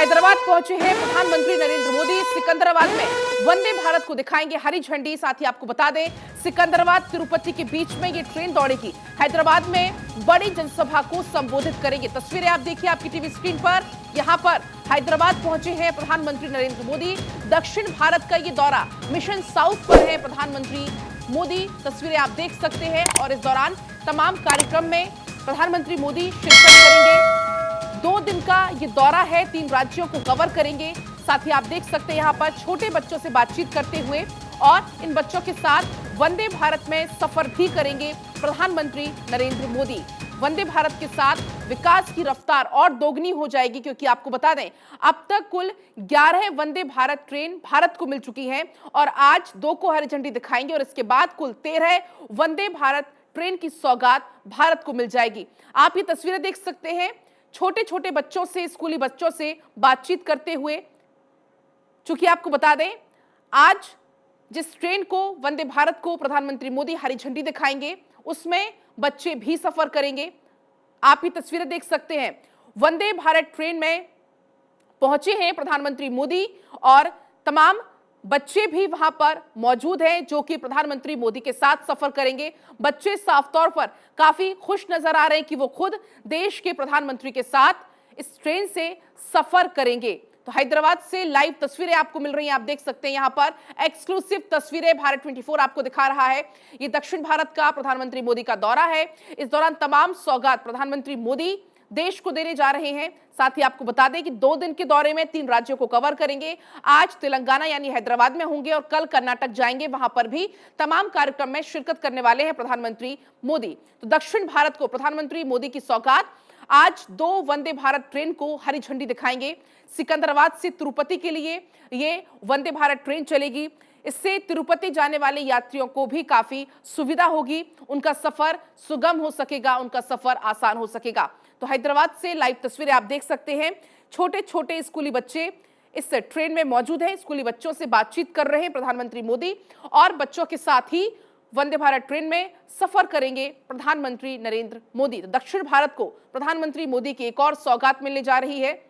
हैदराबाद पहुंचे हैं प्रधानमंत्री नरेंद्र मोदी। सिकंदराबाद में वंदे भारत को दिखाएंगे हरी झंडी। साथ ही आपको बता दें, सिकंदराबाद तिरुपति के बीच में ये ट्रेन दौड़ेगी। हैदराबाद में बड़ी जनसभा को संबोधित करेंगे। तस्वीरें आप देखिए आपकी टीवी स्क्रीन पर। यहां पर हैदराबाद पहुंचे हैं प्रधानमंत्री नरेंद्र मोदी। दक्षिण भारत का ये दौरा मिशन साउथ पर है प्रधानमंत्री मोदी। तस्वीरें आप देख सकते हैं और इस दौरान तमाम कार्यक्रम में प्रधानमंत्री मोदी शिरकत करेंगे। 2 दिन का ये दौरा है, 3 राज्यों को कवर करेंगे। साथ ही आप देख सकते हैं यहाँ पर छोटे बच्चों से बातचीत करते हुए और इन बच्चों के साथ वंदे भारत में सफर भी करेंगे प्रधानमंत्री नरेंद्र मोदी। वंदे भारत के साथ विकास की रफ्तार और दोगुनी हो जाएगी, क्योंकि आपको बता दें अब तक कुल 11 वंदे भारत ट्रेन भारत को मिल चुकी हैं और आज 2 को हरी झंडी दिखाएंगे और इसके बाद कुल 13 वंदे भारत ट्रेन की सौगात भारत को मिल जाएगी। आप ये तस्वीरें देख सकते हैं, छोटे छोटे बच्चों से, स्कूली बच्चों से बातचीत करते हुए। चूंकि आपको बता दें आज जिस ट्रेन को, वंदे भारत को प्रधानमंत्री मोदी हरी झंडी दिखाएंगे, उसमें बच्चे भी सफर करेंगे। आप ये तस्वीरें देख सकते हैं, वंदे भारत ट्रेन में पहुंचे हैं प्रधानमंत्री मोदी और तमाम बच्चे भी वहां पर मौजूद हैं जो कि प्रधानमंत्री मोदी के साथ सफर करेंगे। बच्चे साफ तौर पर काफी खुश नजर आ रहे हैं कि वो खुद देश के प्रधानमंत्री के साथ इस ट्रेन से सफर करेंगे। तो हैदराबाद से लाइव तस्वीरें आपको मिल रही हैं, आप देख सकते हैं यहां पर एक्सक्लूसिव तस्वीरें भारत 24 आपको दिखा रहा है। ये दक्षिण भारत का प्रधानमंत्री मोदी का दौरा है। इस दौरान तमाम सौगात प्रधानमंत्री मोदी देश को देने जा रहे हैं। साथ ही आपको बता दें कि 2 दिन के दौरे में 3 राज्यों को कवर करेंगे। आज तेलंगाना यानी हैदराबाद में होंगे और कल कर्नाटक जाएंगे। वहां पर भी तमाम कार्यक्रम में शिरकत करने वाले हैं प्रधानमंत्री मोदी। तो दक्षिण भारत को प्रधानमंत्री मोदी की सौगात, आज 2 वंदे भारत ट्रेन को हरी झंडी दिखाएंगे। सिकंदराबाद से तिरुपति के लिए ये वंदे भारत ट्रेन चलेगी। इससे तिरुपति जाने वाले यात्रियों को भी काफी सुविधा होगी, उनका सफर सुगम हो सकेगा, उनका सफर आसान हो सकेगा। तो हैदराबाद से लाइव तस्वीरें आप देख सकते हैं, छोटे छोटे स्कूली बच्चे इस ट्रेन में मौजूद हैं। स्कूली बच्चों से बातचीत कर रहे हैं प्रधानमंत्री मोदी और बच्चों के साथ ही वंदे भारत ट्रेन में सफर करेंगे प्रधानमंत्री नरेंद्र मोदी। तो दक्षिण भारत को प्रधानमंत्री मोदी की एक और सौगात मिलने जा रही है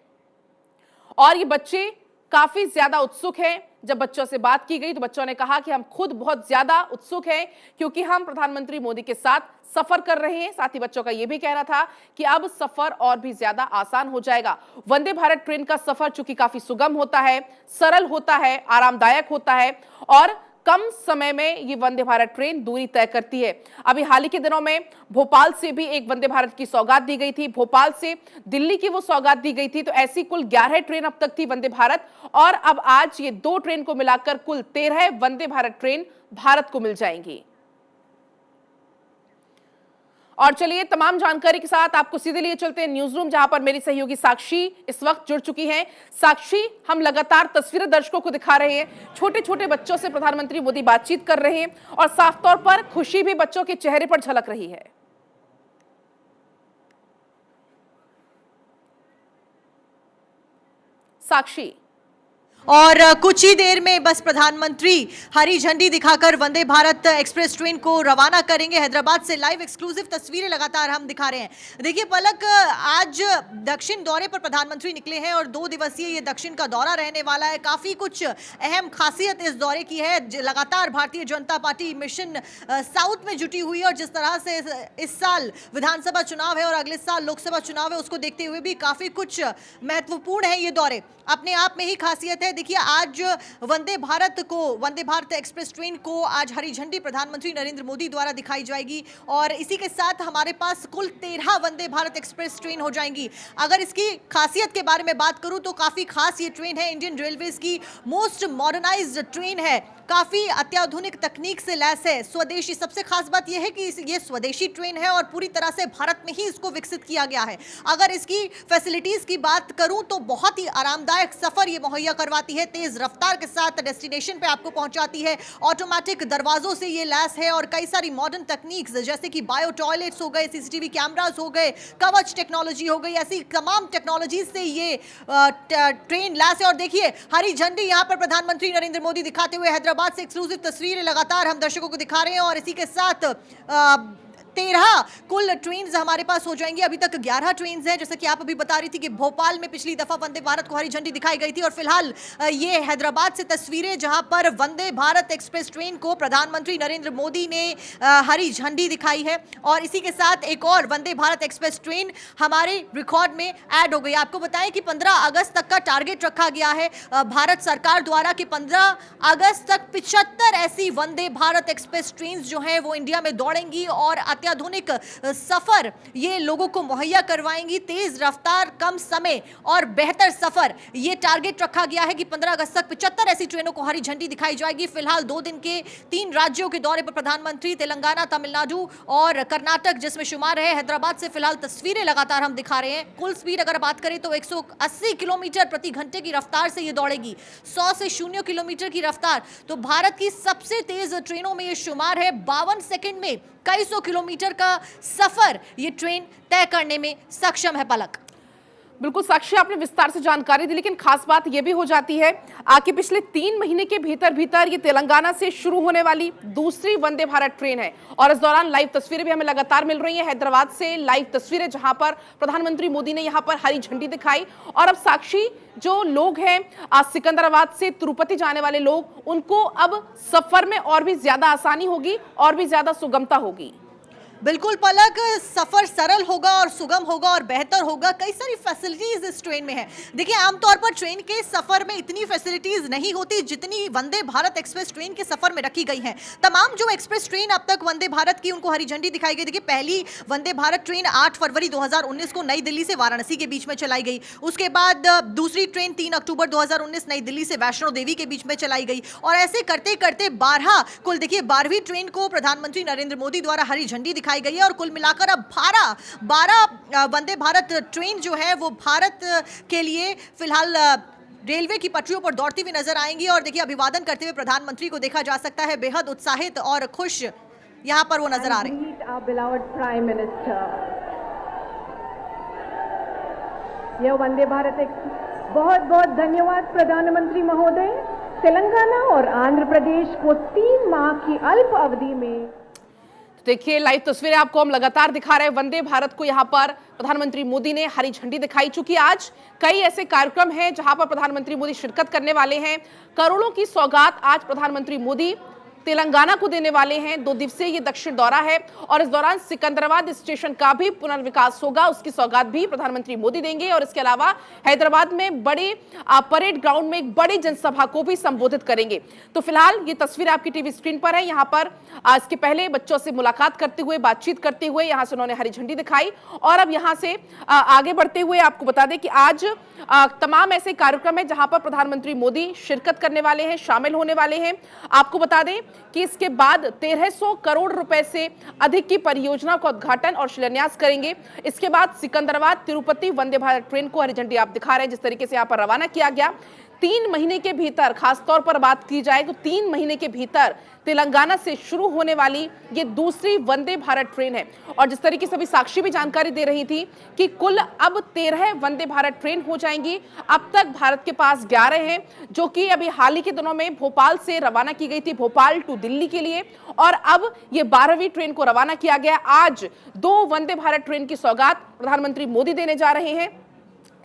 और ये बच्चे काफी ज्यादा उत्सुक हैं। जब बच्चों से बात की गई तो बच्चों ने कहा कि हम खुद बहुत ज्यादा उत्सुक हैं क्योंकि हम प्रधानमंत्री मोदी के साथ सफर कर रहे हैं। साथ ही बच्चों का यह भी कहना था कि अब सफर और भी ज्यादा आसान हो जाएगा। वंदे भारत ट्रेन का सफर चूंकि काफी सुगम होता है, सरल होता है, आरामदायक होता है और कम समय में ये वंदे भारत ट्रेन दूरी तय करती है। अभी हाल ही के दिनों में भोपाल से भी एक वंदे भारत की सौगात दी गई थी, भोपाल से दिल्ली की वो सौगात दी गई थी। तो ऐसी कुल 11 ट्रेन अब तक थी वंदे भारत और अब आज ये 2 ट्रेन को मिलाकर कुल 13 वंदे भारत ट्रेन भारत को मिल जाएंगी। और चलिए तमाम जानकारी के साथ आपको सीधे लिए चलते हैं न्यूज रूम, जहां पर मेरी सहयोगी साक्षी इस वक्त जुड़ चुकी हैं। साक्षी, हम लगातार तस्वीरें दर्शकों को दिखा रहे हैं, छोटे छोटे बच्चों से प्रधानमंत्री मोदी बातचीत कर रहे हैं और साफ तौर पर खुशी भी बच्चों के चेहरे पर झलक रही है। साक्षी, और कुछ ही देर में बस प्रधानमंत्री हरी झंडी दिखाकर वंदे भारत एक्सप्रेस ट्रेन को रवाना करेंगे। हैदराबाद से लाइव एक्सक्लूसिव तस्वीरें लगातार हम दिखा रहे हैं। देखिए पलक, आज दक्षिण दौरे पर प्रधानमंत्री निकले हैं और 2 दिवसीय ये दक्षिण का दौरा रहने वाला है। काफी कुछ अहम खासियत इस दौरे की है। लगातार Bharatiya Janata party mission south में जुटी हुई है और जिस तरह से इस साल विधानसभा चुनाव है और अगले साल लोकसभा चुनाव है, उसको देखते हुए भी काफी कुछ महत्वपूर्ण है। ये दौरे अपने आप में ही खासियत है। देखिए आज वंदे भारत एक्सप्रेस ट्रेन को आज हरी झंडी प्रधानमंत्री नरेंद्र मोदी द्वारा दिखाई जाएगी और इसी के साथ हमारे पास कुल 13 वंदे भारत एक्सप्रेस ट्रेन हो जाएंगी। अगर इसकी खासियत के बारे में बात करूं तो काफी खास ये ट्रेन है। इंडियन रेलवेज की मोस्ट मॉडर्नाइज्ड ट्रेन है, काफी अत्याधुनिक तकनीक से लैस है, स्वदेशी। सबसे खास बात यह है कि ये स्वदेशी ट्रेन है और पूरी तरह से भारत में ही इसको विकसित किया गया है। अगर इसकी फैसिलिटीज की बात करूं तो बहुत ही आरामदायक सफर ये मुहैया करवाती है, तेज रफ्तार के साथ डेस्टिनेशन पे आपको पहुंचाती है। ऑटोमेटिक दरवाजों से ये लैस है और कई सारी मॉडर्न तकनीक्स जैसे कि बायो टॉयलेट्स हो गए, सीसीटीवी कैमरास हो गए, कवच टेक्नोलॉजी हो गई, ऐसी तमाम टेक्नोलॉजी से ये ट्रेन लैस है। और देखिए हरी झंडी यहाँ पर प्रधानमंत्री नरेंद्र मोदी दिखाते हुए हैदराबाद से एक्सक्लूसिव तस्वीरें लगातार हम दर्शकों को दिखा रहे हैं और इसी के साथ 13 कुल ट्रेन हमारे पास हो जाएंगी। अभी तक 11 ट्रेन हैं, जैसा कि आप अभी बता रही थी कि भोपाल में पिछली दफा वंदे भारत को हरी झंडी दिखाई गई थी, और फिलहाल ये हैदराबाद से तस्वीरें जहां पर वंदे भारत एक्सप्रेस ट्रेन को प्रधानमंत्री नरेंद्र मोदी ने हरी झंडी दिखाई है। और इसी के साथ एक और वंदे भारत एक्सप्रेस ट्रेन हमारे रिकॉर्ड में ऐड हो गई। आपको बताएं कि 15 अगस्त तक का टारगेट रखा गया है भारत सरकार द्वारा कि 15 अगस्त तक 75 ऐसी वंदे भारत एक्सप्रेस ट्रेन जो है वो इंडिया में दौड़ेंगी और अत्याधुनिक सफर ये लोगों को मुहैया करवाएंगी। तेज रफ्तार, कम समय और बेहतर सफर, ये टारगेट रखा गया है कि 15 अगस्त तक 75 ऐसी ट्रेनों को हरी झंडी दिखाई जाएगी। फिलहाल 2 दिन के 3 राज्यों के दौरे पर प्रधानमंत्री तेलंगाना, तमिलनाडु और कर्नाटक जिसमें शुमार है। हैदराबाद से फिलहाल तस्वीरें लगातार हम दिखा रहे हैं। कुल स्पीड अगर बात करें तो 180 किलोमीटर प्रति घंटे की रफ्तार से ये दौड़ेगी, 100 से 0 किलोमीटर की रफ्तार। तो भारत की सबसे तेज ट्रेनों में ये शुमार है। 52 सेकंड में कई सौ किलोमीटर का सफर ये ट्रेन तय करने में सक्षम है। पलक, बिल्कुल साक्षी, आपने विस्तार से जानकारी दी, लेकिन खास बात यह भी हो जाती है कि पिछले 3 महीने के भीतर भीतर ये तेलंगाना से शुरू होने वाली दूसरी वंदे भारत ट्रेन है। और इस दौरान लाइव तस्वीरें भी हमें लगातार मिल रही हैं हैदराबाद से, लाइव तस्वीरें जहां पर प्रधानमंत्री मोदी ने यहां पर हरी झंडी दिखाई। और अब साक्षी, जो लोग हैं सिकंदराबाद से तिरुपति जाने वाले लोग, उनको अब सफर में और भी ज्यादा आसानी होगी और भी ज्यादा सुगमता होगी। बिल्कुल पलक, सफर सरल होगा और सुगम होगा और बेहतर होगा। कई सारी फैसिलिटीज इस ट्रेन में है। देखिए, आमतौर पर ट्रेन के सफर में इतनी फैसिलिटीज नहीं होती जितनी वंदे भारत एक्सप्रेस ट्रेन के सफर में रखी गई हैं। तमाम जो एक्सप्रेस ट्रेन अब तक वंदे भारत की, उनको हरी झंडी दिखाई गई। देखिए, पहली वंदे भारत ट्रेन 8 फरवरी 2019 को नई दिल्ली से वाराणसी के बीच में चलाई गई। उसके बाद दूसरी ट्रेन 3 अक्टूबर 2019 नई दिल्ली से वैष्णो देवी के बीच में चलाई गई। और ऐसे करते करते 12 कुल, देखिए 12वीं ट्रेन को प्रधानमंत्री नरेंद्र मोदी द्वारा हरी झंडी दिखाई गई है। और कुल मिलाकर अब 12 वंदे भारत ट्रेन जो है वो भारत के लिए फिलहाल रेलवे की पटरियों पर दौड़ती हुई नजर आएंगी। और देखिए, अभिवादन करते हुए प्रधानमंत्री को देखा जा सकता है, बेहद उत्साहित और खुश यहां पर वो नजर आ रहे हैं। यह वंदे भारत बहुत बहुत धन्यवाद प्रधानमंत्री महोदय। तेलंगाना और आंध्र प्रदेश को 3 माह की अल्प अवधि में, देखिए लाइव तस्वीरें आपको हम लगातार दिखा रहे हैं। वंदे भारत को यहां पर प्रधानमंत्री मोदी ने हरी झंडी दिखाई। चूंकि आज कई ऐसे कार्यक्रम हैं जहां पर प्रधानमंत्री मोदी शिरकत करने वाले हैं। करोड़ों की सौगात आज प्रधानमंत्री मोदी तेलंगाना को देने वाले हैं। 2 दिवसीय ये दक्षिण दौरा है और इस दौरान सिकंदराबाद स्टेशन का भी पुनर्विकास होगा, उसकी सौगात भी प्रधानमंत्री मोदी देंगे। और इसके अलावा हैदराबाद में बड़े परेड ग्राउंड में एक बड़ी जनसभा को भी संबोधित करेंगे। तो फिलहाल ये तस्वीर आपकी टीवी स्क्रीन पर है। यहाँ पर इसके पहले बच्चों से मुलाकात करते हुए, बातचीत करते हुए यहाँ से उन्होंने हरी झंडी दिखाई। और अब यहाँ से आगे बढ़ते हुए आपको बता दें कि आज तमाम ऐसे कार्यक्रम है जहां पर प्रधानमंत्री मोदी शिरकत करने वाले हैं, शामिल होने वाले हैं। आपको बता दें कि इसके बाद 1300 करोड़ रुपए से अधिक की परियोजना का उद्घाटन और शिलान्यास करेंगे। इसके बाद सिकंदराबाद तिरुपति वंदे भारत ट्रेन को हरी झंडी आप दिखा रहे हैं, जिस तरीके से यहां पर रवाना किया गया। 3 महीने के भीतर, खासतौर पर बात की जाए तो 3 महीने के भीतर तेलंगाना से शुरू होने वाली ये दूसरी वंदे भारत ट्रेन है। और जिस तरीके से अभी साक्षी भी जानकारी दे रही थी कि कुल अब 13 वंदे भारत ट्रेन हो जाएंगी। अब तक भारत के पास 11 हैं, जो कि अभी हाल ही के दिनों में भोपाल से रवाना की गई थी, भोपाल टू दिल्ली के लिए। और अब ये 12वीं ट्रेन को रवाना किया गया। आज 2 वंदे भारत ट्रेन की सौगात प्रधानमंत्री मोदी देने जा रहे हैं।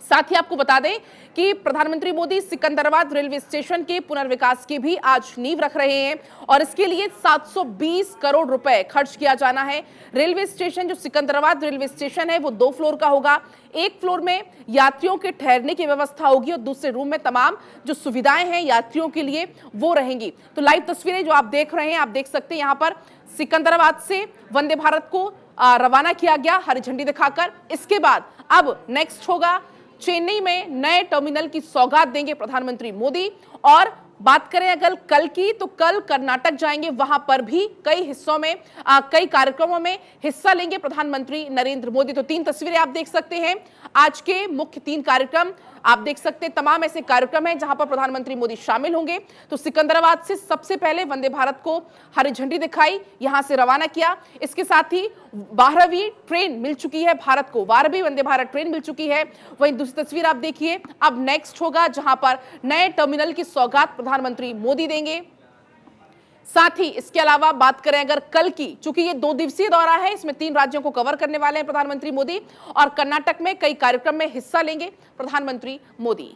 साथ ही आपको बता दें कि प्रधानमंत्री मोदी सिकंदराबाद रेलवे स्टेशन के पुनर्विकास की भी आज नींव रख रहे हैं और इसके लिए 720 करोड़ रुपए खर्च किया जाना है। रेलवे स्टेशन, जो सिकंदराबाद रेलवे स्टेशन है, वो 2 फ्लोर का होगा। एक फ्लोर में यात्रियों के ठहरने की व्यवस्था होगी और दूसरे रूम में तमाम जो सुविधाएं हैं यात्रियों के लिए वो रहेंगी। तो लाइव तस्वीरें जो आप देख रहे हैं, आप देख सकते हैं यहाँ पर सिकंदराबाद से वंदे भारत को रवाना किया गया हरी झंडी दिखाकर। इसके बाद अब नेक्स्ट होगा चेन्नई में नए टर्मिनल की सौगात देंगे प्रधानमंत्री मोदी। और बात करें अगर कल की, तो कल कर्नाटक जाएंगे, वहां पर भी कई हिस्सों में कई कार्यक्रमों में हिस्सा लेंगे प्रधानमंत्री नरेंद्र मोदी। तो 3 तस्वीरें आप देख सकते हैं, आज के मुख्य 3 कार्यक्रम आप देख सकते हैं। तमाम ऐसे कार्यक्रम हैं जहां पर प्रधानमंत्री मोदी शामिल होंगे। तो सिकंदराबाद से सबसे पहले वंदे भारत को हरी झंडी दिखाई, यहां से रवाना किया। इसके साथ ही 12वीं ट्रेन मिल चुकी है भारत को, 12वीं वंदे भारत ट्रेन मिल चुकी है। वहीं दूसरी तस्वीर आप देखिए, अब नेक्स्ट होगा जहां पर नए टर्मिनल की सौगात प्रधानमंत्री मोदी देंगे। साथ ही इसके अलावा बात करें अगर कल की, चूंकि ये 2 दिवसीय दौरा है, इसमें 3 राज्यों को कवर करने वाले हैं प्रधानमंत्री मोदी और कर्नाटक में कई कार्यक्रम में हिस्सा लेंगे प्रधानमंत्री मोदी।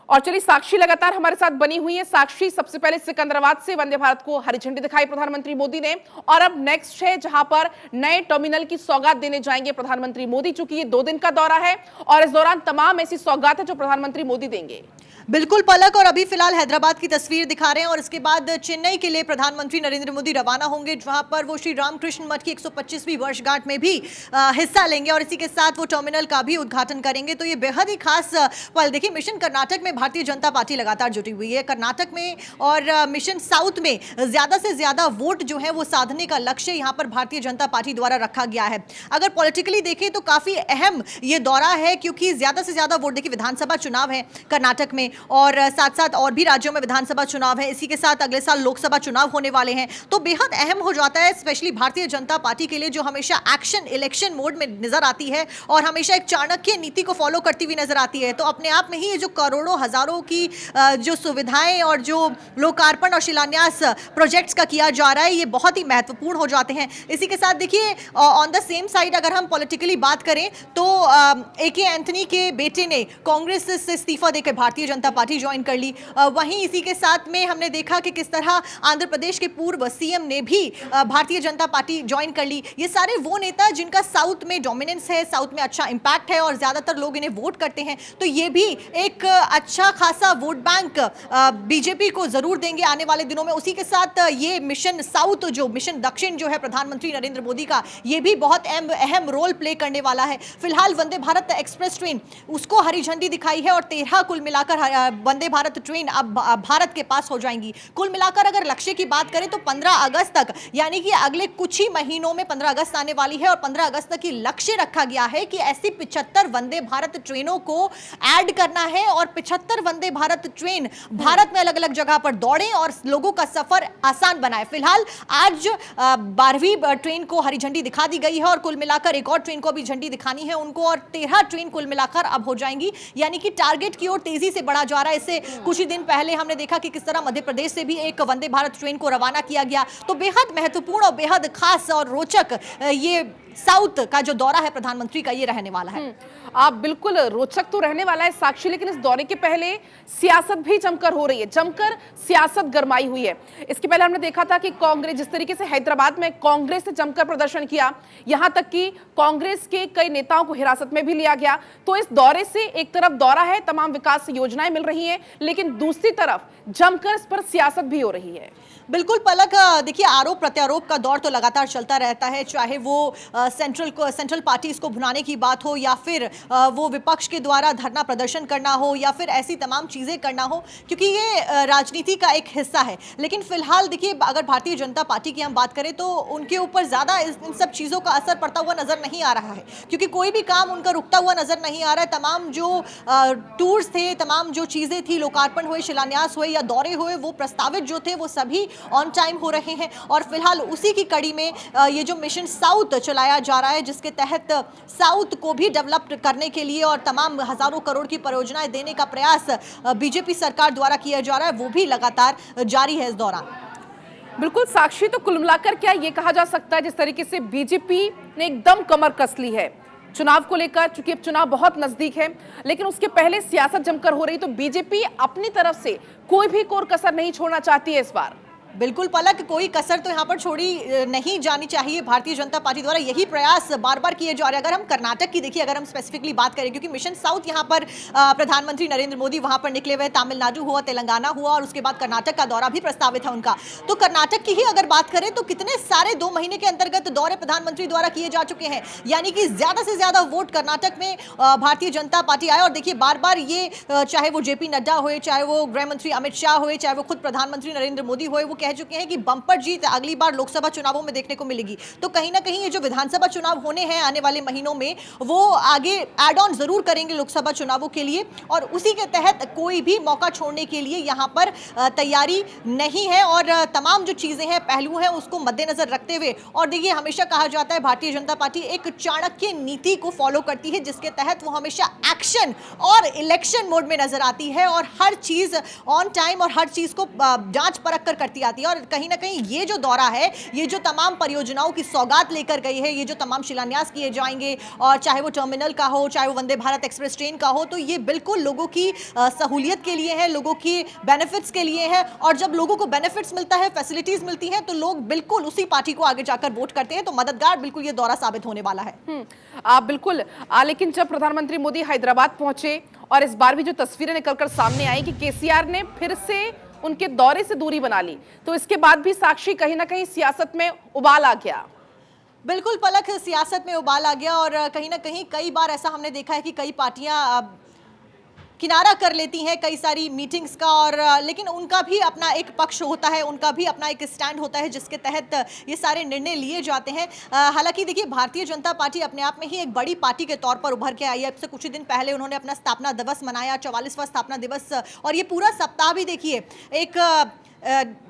और चलिए साक्षी लगातार हमारे साथ बनी हुई है। साक्षी, सबसे पहले सिकंदराबाद से वंदे भारत को हरी झंडी दिखाई प्रधानमंत्री मोदी ने और अब नेक्स्ट है जहां पर नए टर्मिनल की सौगात देने जाएंगे प्रधानमंत्री मोदी। चूंकि ये 2 दिन का दौरा है और इस दौरान तमाम ऐसी सौगात है जो प्रधानमंत्री मोदी देंगे। बिल्कुल पलक, और अभी फिलहाल हैदराबाद की तस्वीर दिखा रहे हैं और इसके बाद चेन्नई के लिए प्रधानमंत्री नरेंद्र मोदी रवाना होंगे, जहां पर वो श्री रामकृष्ण मठ की 125वीं वर्षगांठ में भी हिस्सा लेंगे और इसी के साथ वो टर्मिनल का भी उद्घाटन करेंगे। तो ये बेहद ही खास पल। देखिए, मिशन कर्नाटक में भारतीय जनता पार्टी लगातार जुटी हुई है। कर्नाटक में और मिशन साउथ में ज्यादा से ज्यादा वोट जो है वो साधने का लक्ष्य यहाँ पर भारतीय जनता पार्टी द्वारा रखा गया है। अगर पॉलिटिकली देखें तो काफी अहम ये दौरा है, क्योंकि ज्यादा से ज्यादा वोट, देखिए विधानसभा चुनाव है कर्नाटक में और साथ साथ और भी राज्यों में विधानसभा चुनाव है। इसी के साथ अगले साल लोकसभा चुनाव होने वाले हैं, तो बेहद अहम हो जाता है स्पेशली भारतीय जनता पार्टी के लिए, जो हमेशा एक्शन इलेक्शन मोड में नजर आती है और हमेशा एक चाणक्य नीति को फॉलो करती हुई नजर आती है। तो अपने आप में ही ये जो करोड़ों हजारों की जो सुविधाएं और जो लोकार्पण और शिलान्यास प्रोजेक्ट्स का किया जा रहा है, ये बहुत ही महत्वपूर्ण हो जाते हैं। इसी के साथ देखिए, ऑन द सेम साइड अगर हम पॉलिटिकली बात करें तो AK एंथनी के बेटे ने कांग्रेस से इस्तीफा देकर भारतीय जनता पार्टी ज्वाइन कर ली। वहीं इसी के साथ में हमने देखा कि किस तरह आंध्र प्रदेश के पूर्व CM ने भी भारतीय जनता पार्टी ज्वाइन कर ली। ये सारे वो नेता जिनका साउथ में डोमिनेंस है, साउथ में अच्छा इंपैक्ट है और ज्यादातर लोग इन्हें वोट करते हैं, तो ये भी एक अच्छा खासा वोट बैंक बीजेपी को जरूर देंगे आने वाले दिनों में। उसी के साथ ये मिशन साउथ, जो मिशन दक्षिण जो है प्रधानमंत्री नरेंद्र मोदी का, ये भी बहुत अहम रोल प्ले करने वाला है। फिलहाल वंदे भारत एक्सप्रेस ट्रेन, उसको हरी झंडी दिखाई है और 13 कुल मिलाकर वंदे भारत ट्रेन अब भारत के पास हो जाएंगी। कुल मिलाकर अगर लक्ष्य की बात करें तो 15 अगस्त तक, यानी कि अगले कुछ ही महीनों में 15 अगस्त आने वाली है और 15 अगस्त तक की लक्ष्य रखा गया है कि ऐसी 75 वंदे भारत ट्रेनों को ऐड करना है और 75 वंदे भारत ट्रेन भारत में अलग अलग जगह पर दौड़े और लोगों का सफर आसान बनाए। फिलहाल आज 12वीं ट्रेन को हरी झंडी दिखा दी गई है और कुल मिलाकर एक और ट्रेन को भी झंडी दिखानी है उनको और 13 ट्रेन कुल मिलाकर अब हो जाएंगी, यानी कि टारगेट की ओर तेजी से बढ़ा जा रहा है। इससे कुछ ही दिन पहले हमने देखा कि किस तरह मध्य प्रदेश से भी एक वंदे भारत ट्रेन को रवाना किया गया। तो बेहद महत्वपूर्ण और बेहद खास और रोचक ये साउथ का जो दौरा है प्रधानमंत्री का, ये रहने वाला है। आप बिल्कुल, रोचक तो रहने वाला है साक्षी, लेकिन इस दौरे के पहले सियासत भी जमकर हो रही है, जमकर सियासत गरमाई हुई है। इसके पहले हमने देखा था कि कांग्रेस, जिस तरीके से हैदराबाद में कांग्रेस ने जमकर प्रदर्शन किया, यहां तक कि कांग्रेस के कई नेताओं को हिरासत में भी लिया गया। तो इस दौरे से एक तरफ दौरा है, तमाम विकास योजनाएं मिल रही हैं, लेकिन दूसरी तरफ जमकर इस पर सियासत भी हो रही है। बिल्कुल पलक, देखिए आरोप प्रत्यारोप का दौर तो लगातार चलता रहता है, चाहे वो सेंट्रल पार्टीज को भुनाने की बात हो या फिर वो विपक्ष के द्वारा धरना प्रदर्शन करना हो या फिर ऐसी तमाम चीजें करना हो, क्योंकि ये राजनीति का एक हिस्सा है। लेकिन फिलहाल देखिए, अगर भारतीय जनता पार्टी की हम बात करें तो उनके ऊपर ज्यादा इन सब चीजों का असर पड़ता हुआ नजर नहीं आ रहा है, क्योंकि कोई भी काम उनका रुकता हुआ नजर नहीं आ रहा है। तमाम जो टूर्स थे, तमाम जो चीजें थी, लोकार्पण हुए, शिलान्यास हुए या दौरे हुए, वो प्रस्तावित जो थे वो सभी ऑन टाइम हो रहे हैं। और फिलहाल उसी की कड़ी में ये जो मिशन साउथ चलाया जा रहा है, जिसके तहत साउथ को भी डेवलप करने के लिए और तमाम हजारों करोड़ की परियोजनाएं देने का प्रयास बीजेपी सरकार द्वारा किया जा रहा है, वो भी लगातार जारी है इस दौरान। बिल्कुल साक्षी, तो कुल मिलाकर क्या ये कहा जा सकता है, जिस तरीके से बीजेपी ने एकदम कमर कस ली है चुनाव को लेकर, चूंकि अब चुनाव बहुत नजदीक है, लेकिन उसके पहले सियासत जमकर हो रही, तो बीजेपी अपनी तरफ से कोई भी कोर कसर नहीं छोड़ना चाहती है इस बार। बिल्कुल पलक, कोई कसर तो यहाँ पर छोड़ी नहीं जानी चाहिए। भारतीय जनता पार्टी द्वारा यही प्रयास बार बार किए जा रहे हैं। अगर हम कर्नाटक की देखिए, अगर हम स्पेसिफिकली बात करें, क्योंकि मिशन साउथ यहाँ पर प्रधानमंत्री नरेंद्र मोदी वहाँ पर निकले हुए, तमिलनाडु हुआ, तेलंगाना हुआ और उसके बाद कर्नाटक का दौरा भी प्रस्तावित है उनका। तो कर्नाटक की ही अगर बात करें तो कितने सारे 2 महीने के अंतर्गत दौरे प्रधानमंत्री द्वारा किए जा चुके हैं, यानी कि ज्यादा से ज्यादा वोट कर्नाटक में भारतीय जनता पार्टी आए। और देखिए बार बार ये, चाहे वो JP नड्डा हुए, चाहे वो गृह मंत्री अमित शाह हुए, चाहे वो खुद प्रधानमंत्री नरेंद्र मोदी हुए, वो कह चुके हैं कि बम्पर जीत अगली बार लोकसभा चुनावों में देखने को मिलेगी। तो कहीं ना कहीं ये जो विधानसभा चुनाव होने हैं आने वाले महीनों में, वो आगे एड ऑन जरूर करेंगे लोकसभा चुनावों के लिए, और उसी के तहत कोई भी मौका छोड़ने के लिए यहां पर तैयारी नहीं है, और तमाम जो चीजें हैं, पहलू हैं, उसको मद्देनजर रखते हुए। और देखिए, हमेशा कहा जाता है भारतीय जनता पार्टी एक चाणक्य नीति को फॉलो करती है, जिसके तहत वो हमेशा एक्शन और इलेक्शन मोड में नजर आती है, और हर चीज ऑन टाइम और हर चीज को जांच परख कर करती आती है। और कहीं ना कहीं ये जो दौरा है, ये जो तमाम परियोजनाओं की सौगात लेकर गई है, ये जो तमाम शिलान्यास किए जाएंगे, और चाहे वो टर्मिनल का हो, चाहे वो वंदे भारत एक्सप्रेस ट्रेन का हो, तो ये बिल्कुल लोगों की सहूलियत के लिए है, लोगों की बेनिफिट्स के लिए है। और जब लोगों को बेनिफिट्स मिलता है, फैसिलिटीज मिलती हैं, तो लोग बिल्कुल उसी पार्टी को आगे जाकर वोट करते हैं। तो मददगार बिल्कुल ये दौरा साबित होने वाला है। बिल्कुल। लेकिन जब प्रधानमंत्री मोदी हैदराबाद पहुंचे और इस बार भी जो तस्वीरें निकलकर सामने आई कि केसीआर ने फिर से उनके दौरे से दूरी बना ली, तो इसके बाद भी साक्षी कहीं ना कहीं सियासत में उबाल आ गया। बिल्कुल पलक, सियासत में उबाल आ गया, और कहीं ना कहीं कई बार ऐसा हमने देखा है कि कई पार्टियां किनारा कर लेती हैं कई सारी मीटिंग्स का, और लेकिन उनका भी अपना एक पक्ष होता है, उनका भी अपना एक स्टैंड होता है, जिसके तहत ये सारे निर्णय लिए जाते हैं। हालांकि देखिए, भारतीय जनता पार्टी अपने आप में ही एक बड़ी पार्टी के तौर पर उभर के आई है। अब से कुछ ही दिन पहले उन्होंने अपना स्थापना दिवस मनाया, 44वां स्थापना दिवस, और ये पूरा सप्ताह भी देखिए एक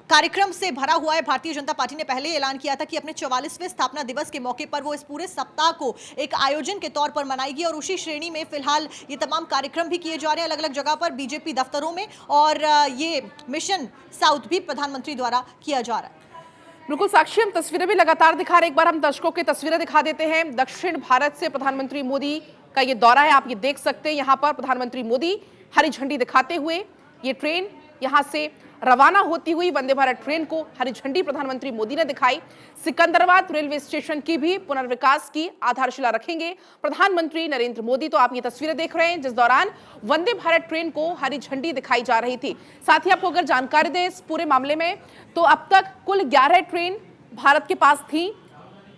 कार्यक्रम से भरा हुआ है। भारतीय जनता पार्टी ने पहले ऐलान किया था कि अपने 44वें स्थापना दिवस के मौके पर वो इस पूरे सप्ताह को एक आयोजन के तौर पर मनाएगी, और उसी श्रेणी में फिलहाल ये तमाम कार्यक्रम भी किए जा रहे हैं अलग अलग जगह पर, बीजेपी दफ्तरों में, और ये मिशन साउथ भी प्रधानमंत्री द्वारा किया जा रहा है। बिल्कुल साक्षी, हम तस्वीरें भी लगातार दिखा रहे हैं। एक बार हम दर्शकों की तस्वीरें दिखा देते हैं। दक्षिण भारत से प्रधानमंत्री मोदी का ये दौरा है, आप ये देख सकते हैं। यहाँ पर प्रधानमंत्री मोदी हरी झंडी दिखाते हुए ये ट्रेन यहाँ से रवाना होती हुई वंदे भारत ट्रेन को हरी झंडी प्रधानमंत्री मोदी ने दिखाई। सिकंदराबाद रेलवे स्टेशन की भी पुनर्विकास की आधारशिला रखेंगे प्रधानमंत्री नरेंद्र मोदी। तो आप ये तस्वीरें देख रहे हैं जिस दौरान वंदे भारत ट्रेन को हरी झंडी दिखाई जा रही थी। साथ ही आपको अगर जानकारी दें इस पूरे मामले में, तो अब तक कुल 11 ट्रेन भारत के पास थी,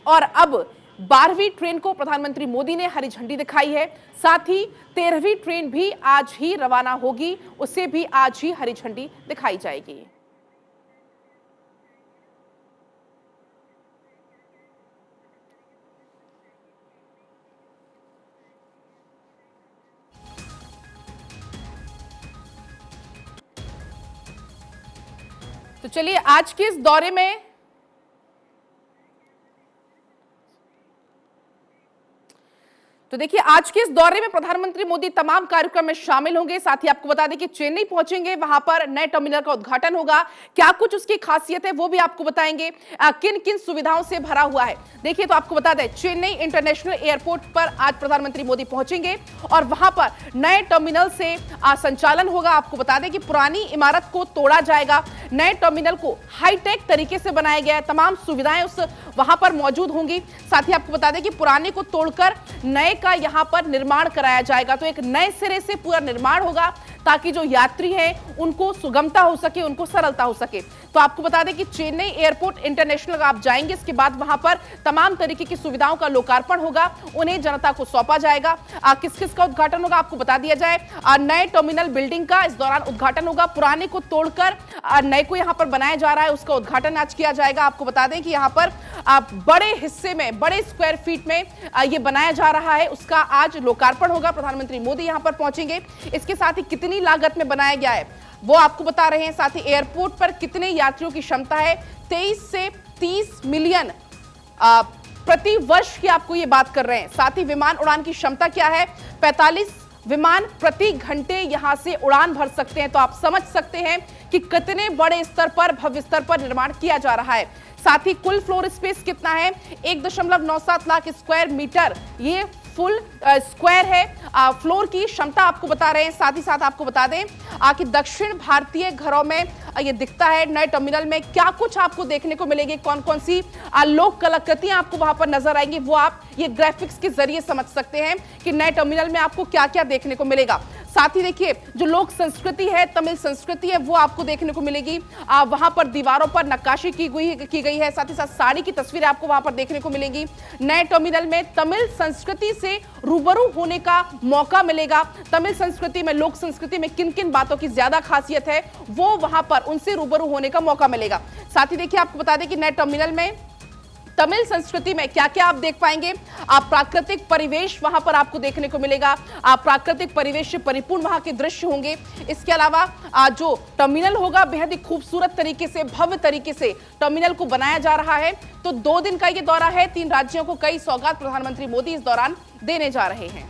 और अब 12वीं ट्रेन को प्रधानमंत्री मोदी ने हरी झंडी दिखाई है। साथ ही 13वीं ट्रेन भी आज ही रवाना होगी, उसे भी आज ही हरी झंडी दिखाई जाएगी। तो चलिए, आज के इस दौरे में तो देखिए, आज के इस दौरे में प्रधानमंत्री मोदी तमाम कार्यक्रम में शामिल होंगे। साथ ही आपको बता दें कि चेन्नई पहुंचेंगे, वहां पर नए टर्मिनल का उद्घाटन होगा। क्या कुछ उसकी खासियत है वो भी आपको बताएंगे, किन किन सुविधाओं से भरा हुआ है। देखिए, तो आपको बता दें, चेन्नई इंटरनेशनल एयरपोर्ट पर आज प्रधानमंत्री मोदी पहुंचेंगे, और वहां पर नए टर्मिनल से संचालन होगा। आपको बता दें कि पुरानी इमारत को तोड़ा जाएगा, नए टर्मिनल को हाईटेक तरीके से बनाया गया है, तमाम सुविधाएं उस वहां पर मौजूद होंगी। साथ ही आपको बता दें कि पुराने को तोड़कर नए का यहां पर निर्माण कराया जाएगा। तो एक नए सिरे से पूरा निर्माण होगा, ताकि जो यात्री हैं उनको सुगमता हो सके, उनको सरलता हो सके। तो आपको बता दें कि चेन्नई एयरपोर्ट इंटरनेशनल आप जाएंगे, इसके बाद वहां पर तमाम तरीके की सुविधाओं का लोकार्पण होगा, उन्हें जनता को सौंपा जाएगा। किस किस का उद्घाटन होगा आपको बता दिया जाए। नए टर्मिनल बिल्डिंग का इस दौरान उद्घाटन होगा, पुराने को तोड़कर नए को यहां पर बनाया जा रहा है, उसका उद्घाटन आज किया जाएगा। आपको बता दें कि यहां पर बड़े हिस्से में, बड़े स्क्वायर फीट में ये बनाया जा रहा है, उसका आज लोकार्पण होगा। प्रधानमंत्री मोदी यहां पर पहुंचेंगे। इसके साथ ही कितनी लागत में बनाया गया है वो आपको बता रहे हैं। साथ ही एयरपोर्ट पर कितने यात्रियों की क्षमता है, 23 से 30 मिलियन प्रति वर्ष की आपको ये बात कर रहे हैं। साथ ही विमान उड़ान की क्षमता क्या है, 45 विमान प्रति घंटे यहां से उड़ान भर सकते हैं। तो आप समझ सकते हैं कि कितने बड़े स्तर पर, भव्य स्तर पर निर्माण किया जा रहा है। साथ ही कुल फ्लोर स्पेस कितना है, 1.97 लाख स्क्वायर मीटर ये फुल स्क्वायर है। फ्लोर की क्षमता आपको बता रहे हैं। साथ ही साथ आपको बता दें कि दक्षिण भारतीय घरों में ये दिखता है। नए टर्मिनल में क्या कुछ आपको देखने को मिलेगी, कौन कौन सी लोक कलाकृतियां आपको वहां पर नजर आएंगी, वो आप ये ग्राफिक्स के जरिए समझ सकते हैं कि नए टर्मिनल में आपको क्या क्या देखने को मिलेगा। साथ ही देखिए जो लोक संस्कृति है, तमिल संस्कृति है, वो आपको देखने को मिलेगी। वहां पर दीवारों पर नक्काशी की गई है, साथ ही साथ साड़ी की तस्वीरें आपको वहां पर देखने को मिलेंगी। नए टर्मिनल में तमिल संस्कृति से रूबरू होने का मौका मिलेगा। तमिल संस्कृति में, लोक संस्कृति में किन किन बातों की ज्यादा खासियत है, वो वहां पर उनसे रूबरू होने का मौका मिलेगा। साथ ही देखिए आपको बता दें कि नए टर्मिनल में तमिल संस्कृति में क्या क्या आप देख पाएंगे। आप प्राकृतिक परिवेश वहां पर आपको देखने को मिलेगा। आप प्राकृतिक परिवेश से परिपूर्ण वहां के दृश्य होंगे। इसके अलावा जो टर्मिनल होगा, बेहद ही खूबसूरत तरीके से, भव्य तरीके से टर्मिनल को बनाया जा रहा है। तो 2 दिन का ये दौरा है। 3 राज्यों को कई सौगात प्रधानमंत्री मोदी इस दौरान देने जा रहे हैं।